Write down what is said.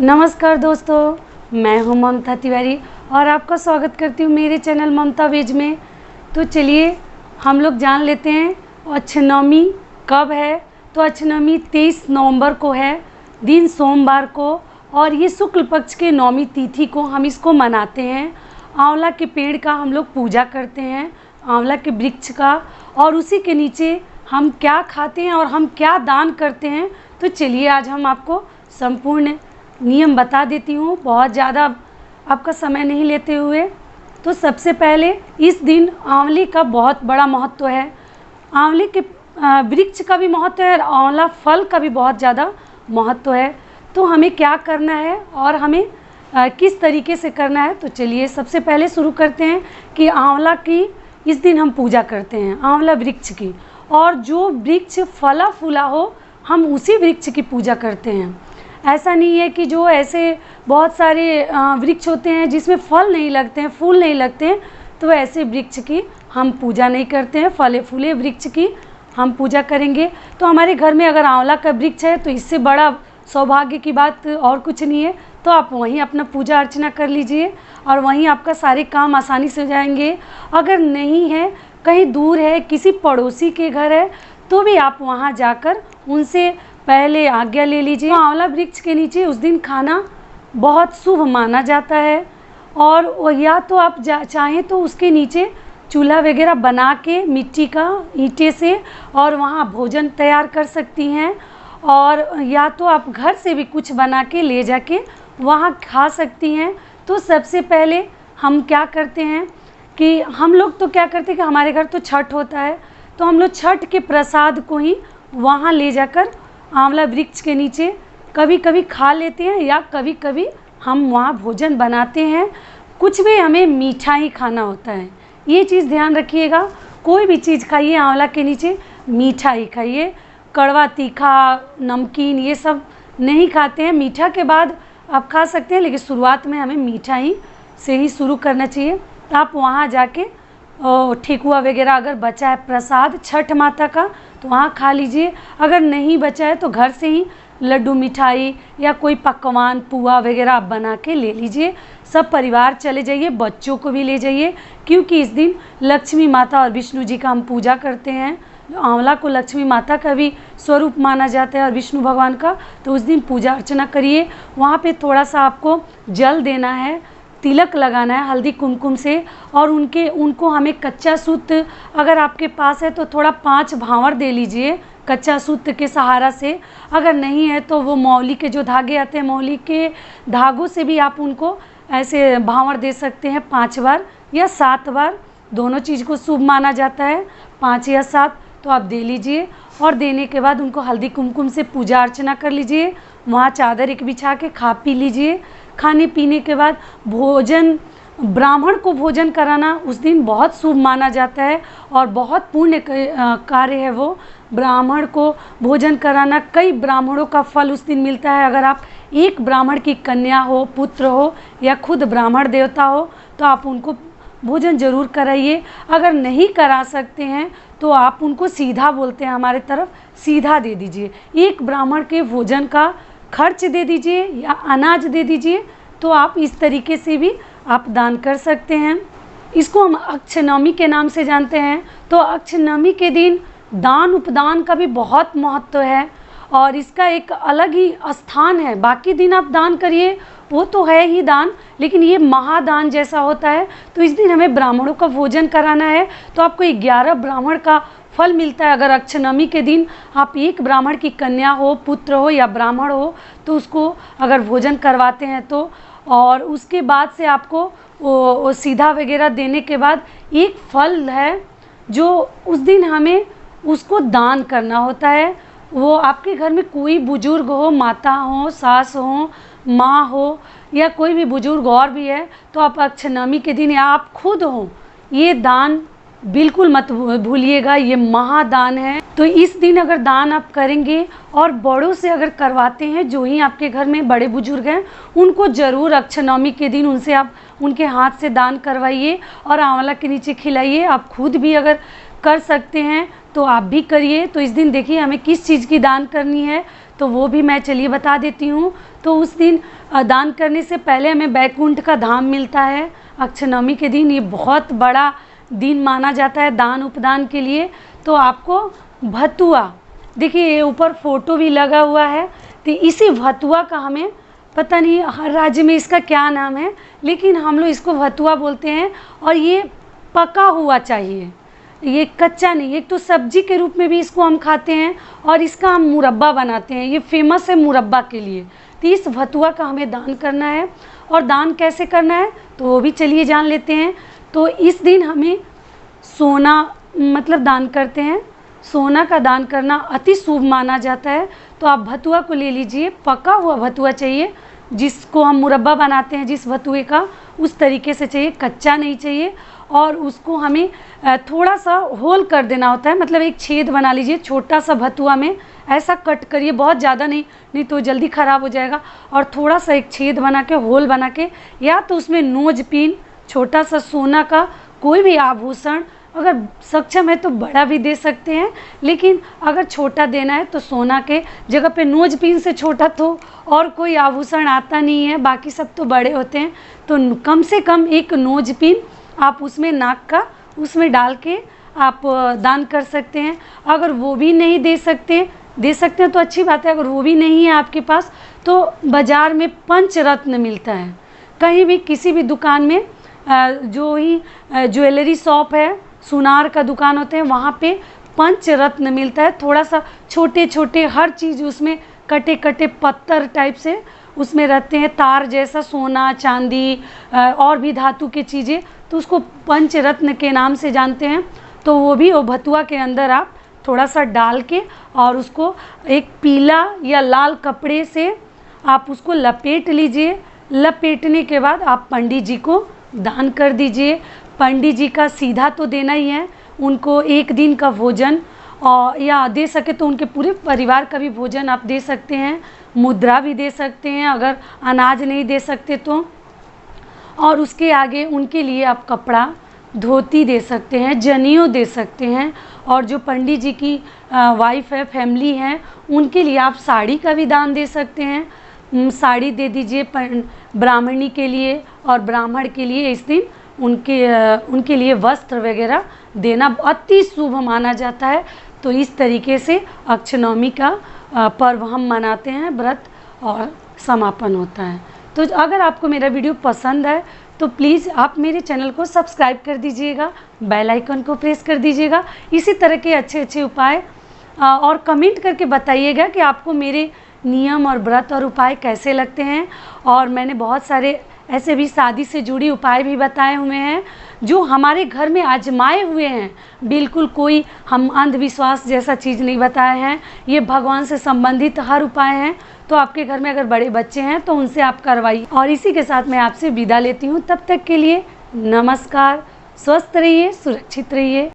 नमस्कार दोस्तों, मैं हूं ममता तिवारी और आपका स्वागत करती हूं मेरे चैनल ममता वेज में। तो चलिए हम लोग जान लेते हैं अक्षनवमी कब है। तो अक्षनवमी 23 नवंबर को है, दिन सोमवार को, और ये शुक्ल पक्ष के नवमी तिथि को हम इसको मनाते हैं। आंवला के पेड़ का हम लोग पूजा करते हैं, आंवला के वृक्ष का, और उसी के नीचे हम क्या खाते हैं और हम क्या दान करते हैं। तो चलिए आज हम आपको संपूर्ण नियम बता देती हूँ, बहुत ज़्यादा आपका समय नहीं लेते हुए। तो सबसे पहले इस दिन आंवले का बहुत बड़ा महत्व है। आंवले के वृक्ष का भी महत्व है और आंवला फल का भी बहुत ज़्यादा महत्व है। तो हमें क्या करना है और हमें किस तरीके से करना है, तो चलिए सबसे पहले शुरू करते हैं कि आंवला की इस दिन हम पूजा करते हैं, आंवला वृक्ष की। और जो वृक्ष फला फूला हो हम उसी वृक्ष की पूजा करते हैं। ऐसा नहीं है कि जो ऐसे बहुत सारे वृक्ष होते हैं जिसमें फल नहीं लगते हैं, फूल नहीं लगते हैं, तो ऐसे वृक्ष की हम पूजा नहीं करते हैं। फले फूले वृक्ष की हम पूजा करेंगे। तो हमारे घर में अगर आंवला का वृक्ष है तो इससे बड़ा सौभाग्य की बात और कुछ नहीं है। तो आप वहीं अपना पूजा अर्चना कर लीजिए और वहीं आपका सारे काम आसानी से हो जाएंगे। अगर नहीं है, कहीं दूर है, किसी पड़ोसी के घर है, तो भी आप वहाँ जाकर उनसे पहले आज्ञा ले लीजिए। आंवला वृक्ष के नीचे उस दिन खाना बहुत शुभ माना जाता है। और या तो आप चाहें तो उसके नीचे चूल्हा वगैरह बना के मिट्टी का ईंटे से और वहाँ भोजन तैयार कर सकती हैं। और या तो आप घर से भी कुछ बना के ले जाके वहाँ खा सकती हैं। तो सबसे पहले हम क्या करते हैं कि हम लोग तो क्या करते हैं कि हमारे घर तो छठ होता है, तो हम लोग छठ के प्रसाद को ही वहाँ ले जाकर आंवला वृक्ष के नीचे कभी कभी खा लेते हैं, या कभी कभी हम वहाँ भोजन बनाते हैं। कुछ भी हमें मीठा ही खाना होता है, ये चीज़ ध्यान रखिएगा। कोई भी चीज़ खाइए आंवला के नीचे मीठा ही खाइए, कड़वा तीखा नमकीन ये सब नहीं खाते हैं। मीठा के बाद आप खा सकते हैं, लेकिन शुरुआत में हमें मीठा ही से ही शुरू करना चाहिए। तो आप वहाँ जाके ठेकुआ वगैरह अगर बचा है प्रसाद छठ माता का तो वहाँ खा लीजिए। अगर नहीं बचा है तो घर से ही लड्डू मिठाई या कोई पकवान पुआ वगैरह आप बना के ले लीजिए। सब परिवार चले जाइए, बच्चों को भी ले जाइए, क्योंकि इस दिन लक्ष्मी माता और विष्णु जी का हम पूजा करते हैं। आंवला को लक्ष्मी माता का भी स्वरूप माना जाता है और विष्णु भगवान का। तो उस दिन पूजा अर्चना करिए। वहाँ पे थोड़ा सा आपको जल देना है, तिलक लगाना है हल्दी कुमकुम से, और उनको हमें कच्चा सूत अगर आपके पास है तो थोड़ा 5 भांवर दे लीजिए कच्चा सूत के सहारा से। अगर नहीं है तो वो मौली के जो धागे आते हैं, मौली के धागों से भी आप उनको ऐसे भांवर दे सकते हैं 5 बार या 7 बार, दोनों चीज़ को शुभ माना जाता है, 5 या 7। तो आप दे लीजिए और देने के बाद उनको हल्दी कुमकुम से पूजा अर्चना कर लीजिए। वहाँ चादर एक बिछा के खा पी लीजिए। खाने पीने के बाद भोजन, ब्राह्मण को भोजन कराना उस दिन बहुत शुभ माना जाता है और बहुत पुण्य कार्य है वो। ब्राह्मण को भोजन कराना, कई ब्राह्मणों का फल उस दिन मिलता है। अगर आप एक ब्राह्मण की कन्या हो, पुत्र हो, या खुद ब्राह्मण देवता हो, तो आप उनको भोजन जरूर कराइए। अगर नहीं करा सकते हैं तो आप उनको सीधा, बोलते हैं हमारे तरफ, सीधा दे दीजिए। एक ब्राह्मण के भोजन का खर्च दे दीजिए या अनाज दे दीजिए। तो आप इस तरीके से भी आप दान कर सकते हैं। इसको हम अक्षनवमी के नाम से जानते हैं। तो अक्षनवमी के दिन दान उपदान का भी बहुत महत्व है और इसका एक अलग ही स्थान है। बाकी दिन आप दान करिए, वो तो है ही दान, लेकिन ये महादान जैसा होता है। तो इस दिन हमें ब्राह्मणों का भोजन कराना है तो आपको 11 ब्राह्मण का फल मिलता है। अगर अक्षनवमी के दिन आप एक ब्राह्मण की कन्या हो, पुत्र हो या ब्राह्मण हो, तो उसको अगर भोजन करवाते हैं तो, और उसके बाद से आपको वो सीधा वगैरह देने के बाद एक फल है जो उस दिन हमें उसको दान करना होता है। वो आपके घर में कोई बुजुर्ग हो, माता हो, सास हो, माँ हो, या कोई भी बुजुर्ग और भी है, तो आप अक्षनवमी के दिन या आप खुद हो, ये दान बिल्कुल मत भूलिएगा, ये महादान है। तो इस दिन अगर दान आप करेंगे और बड़ों से अगर करवाते हैं, जो ही आपके घर में बड़े बुजुर्ग हैं, उनको ज़रूर अक्षनवमी के दिन उनसे आप उनके हाथ से दान करवाइए और आंवला के नीचे खिलाइए। आप खुद भी अगर कर सकते हैं तो आप भी करिए। तो इस दिन देखिए हमें किस चीज़ की दान करनी है, तो वो भी मैं चलिए बता देती हूँ। तो उस दिन दान करने से पहले हमें वैकुंठ का धाम मिलता है। अक्षय नवमी के दिन ये बहुत बड़ा दिन माना जाता है दान उपदान के लिए। तो आपको भतुआ, देखिए ये ऊपर फोटो भी लगा हुआ है, तो इसी भतुआ का हमें पता नहीं हर राज्य में इसका क्या नाम है, लेकिन हम लोग इसको भतुआ बोलते हैं। और ये पका हुआ चाहिए, ये कच्चा नहीं। एक तो सब्जी के रूप में भी इसको हम खाते हैं और इसका हम मुरब्बा बनाते हैं, ये फेमस है मुरब्बा के लिए। तो इस भतुआ का हमें दान करना है। और दान कैसे करना है तो वो भी चलिए जान लेते हैं। तो इस दिन हमें सोना मतलब दान करते हैं, सोना का दान करना अति शुभ माना जाता है। तो आप भतुआ को ले लीजिए, पका हुआ भतुआ चाहिए, जिसको हम मुरब्बा बनाते हैं जिस भतुए का, उस तरीके से चाहिए, कच्चा नहीं चाहिए। और उसको हमें थोड़ा सा होल कर देना होता है, मतलब एक छेद बना लीजिए छोटा सा भतुआ में, ऐसा कट करिए, बहुत ज़्यादा नहीं तो जल्दी ख़राब हो जाएगा। और थोड़ा सा एक छेद बना के, होल बना के, या तो उसमें नोज पिन छोटा सा सोना का कोई भी आभूषण, अगर सक्षम है तो बड़ा भी दे सकते हैं, लेकिन अगर छोटा देना है तो सोना के जगह पे नोज पिन से छोटा तो और कोई आभूषण आता नहीं है, बाकी सब तो बड़े होते हैं। तो कम से कम एक नोज पिन आप उसमें नाक का उसमें डाल के आप दान कर सकते हैं। अगर वो भी नहीं दे सकते हैं तो अच्छी बात है। अगर वो भी नहीं है आपके पास तो बाज़ार में पंचरत्न मिलता है, कहीं भी किसी भी दुकान में, जो ही ज्वेलरी शॉप है, सुनार का दुकान होते हैं, वहाँ पे पंचरत्न मिलता है। थोड़ा सा छोटे छोटे हर चीज़ उसमें कटे कटे पत्थर टाइप से उसमें रहते हैं, तार जैसा, सोना चांदी और भी धातु की चीज़ें, तो उसको पंचरत्न के नाम से जानते हैं। तो वो भी वो भतुआ के अंदर आप थोड़ा सा डाल के और उसको एक पीला या लाल कपड़े से आप उसको लपेट लीजिए। लपेटने के बाद आप पंडित जी को दान कर दीजिए। पंडित जी का सीधा तो देना ही है, उनको एक दिन का भोजन और या दे सके तो उनके पूरे परिवार का भी भोजन आप दे सकते हैं, मुद्रा भी दे सकते हैं अगर अनाज नहीं दे सकते तो। और उसके आगे उनके लिए आप कपड़ा, धोती दे सकते हैं, जनेऊ दे सकते हैं। और जो पंडित जी की वाइफ है, फैमिली है, उनके लिए आप साड़ी का भी दान दे सकते हैं, साड़ी दे दीजिए ब्राह्मणी के लिए। और ब्राह्मण के लिए इस दिन उनके लिए वस्त्र वगैरह देना अति शुभ माना जाता है। तो इस तरीके से अक्षय नवमी का पर्व हम मनाते हैं, व्रत और समापन होता है। तो अगर आपको मेरा वीडियो पसंद है तो प्लीज़ आप मेरे चैनल को सब्सक्राइब कर दीजिएगा, बेल आइकन को प्रेस कर दीजिएगा। इसी तरह के अच्छे अच्छे उपाय और कमेंट करके बताइएगा कि आपको मेरे नियम और व्रत और उपाय कैसे लगते हैं। और मैंने बहुत सारे ऐसे भी शादी से जुड़ी उपाय भी बताए हुए हैं जो हमारे घर में आजमाए हुए हैं। बिल्कुल कोई हम अंधविश्वास जैसा चीज़ नहीं बताए हैं, ये भगवान से संबंधित हर उपाय हैं। तो आपके घर में अगर बड़े बच्चे हैं तो उनसे आप करवाइए। और इसी के साथ मैं आपसे विदा लेती हूँ, तब तक के लिए नमस्कार। स्वस्थ रहिए, सुरक्षित रहिए।